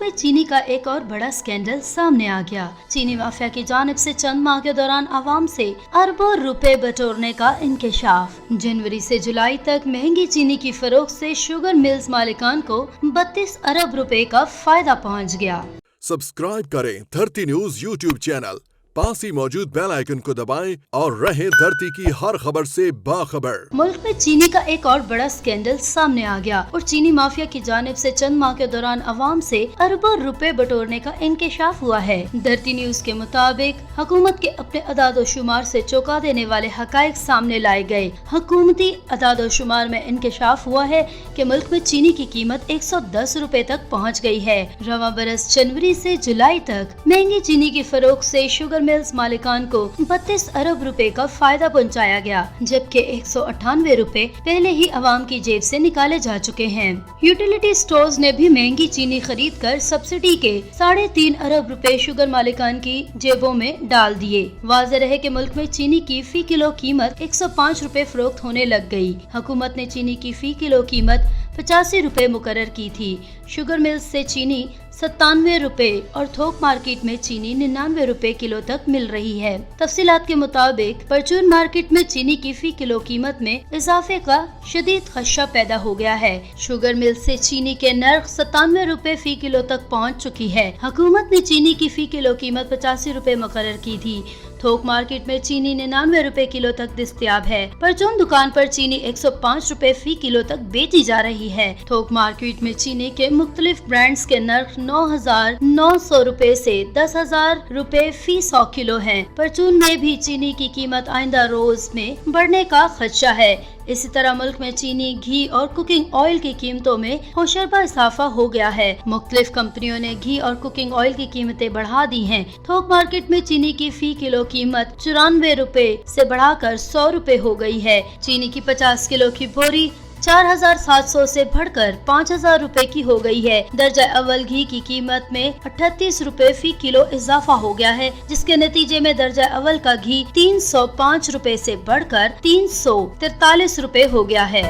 में चीनी का एक और बड़ा स्कैंडल सामने आ गया। चीनी माफिया की जानिब से चंद माह के दौरान आवाम से अरबों रुपए बटोरने का इंकशाफ। जनवरी से जुलाई तक महंगी चीनी की फरोख्त से शुगर मिल्स मालिकान को 32 अरब रुपए का फायदा पहुंच गया। सब्सक्राइब करें धरती न्यूज यूट्यूब चैनल, पास ही मौजूद बेल आइकन को दबाएं और रहें धरती की हर खबर से बाखबर। मुल्क में चीनी का एक और बड़ा स्कैंडल सामने आ गया और चीनी माफिया की जानिब से चंद माह के दौरान अवाम से अरबों रुपए बटोरने का इंकशाफ हुआ है। धरती न्यूज के मुताबिक हुकूमत के अपने अदाद-ओ-शुमार से चौंका देने वाले हकायक सामने लाए गए। हुकूमती अदाद-ओ-शुमार में इंकशाफ हुआ है कि मुल्क में चीनी की कीमत 110 रुपए तक पहुँच गई है। रवां बरस जनवरी से जुलाई तक महंगी चीनी की फरोख्त से शुगर मिल्स मालिकान को 32 अरब रुपए का फायदा पहुंचाया गया, जबकि 198 रुपए पहले ही अवाम की जेब से निकाले जा चुके हैं। यूटिलिटी स्टोर्स ने भी महंगी चीनी खरीद कर सब्सिडी के 3.5 अरब रुपए शुगर मालिकान की जेबों में डाल दिए। वाज़ेह रहे कि मुल्क में चीनी की फी किलो कीमत 105 रुपए फरोख्त होने लग गई। हुकूमत ने चीनी की फी किलो कीमत 85 रुपए मुकर्रर की थी। शुगर मिल्स से चीनी 97 रुपए और थोक मार्केट में चीनी 99 रुपए किलो तक मिल रही है। तफसीलात के मुताबिक परचून मार्केट में चीनी की फी किलो कीमत में इजाफे का शदीद खदशा पैदा हो गया है। शुगर मिल से चीनी के नर्ख 97 रुपए फी किलो तक पहुंच चुकी है। हुकूमत ने चीनी की फी किलो कीमत 85 रुपए मुकर्रर की थी। थोक मार्केट में चीनी 99 रुपए किलो तक दस्तयाब है। परचून दुकान पर चीनी 105 रुपए फी किलो तक बेची जा रही है। थोक मार्केट में चीनी के मुख्तलिफ ब्रांड्स के नर्ख 9,900 रुपए से 10,000 रुपए फी 100 किलो है। परचून में भी चीनी की कीमत आइंदा रोज में बढ़ने का खदशा है। इसी तरह मुल्क में चीनी, घी और कुकिंग ऑयल की कीमतों में होशरबा इजाफा हो गया है। मुख्तलिफ कंपनियों ने घी और कुकिंग ऑयल की कीमतें बढ़ा दी हैं। थोक मार्केट में चीनी की फी किलो कीमत 94 रुपए से बढ़ाकर 100 रुपए हो गई है। चीनी की 50 किलो की बोरी 4,700 से बढ़कर 5,000 रुपए की हो गई है। दर्जा अव्वल घी की कीमत में 38 रुपए फी किलो इजाफा हो गया है, जिसके नतीजे में दर्जा अव्वल का घी 305 रुपए से बढ़कर 343 रुपए हो गया है।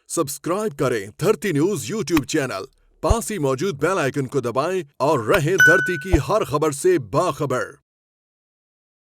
सब्सक्राइब करें धरती न्यूज यूट्यूब चैनल, पास ही मौजूद बेल आइकन को दबाएं और रहें धरती की हर खबर से बाखबर।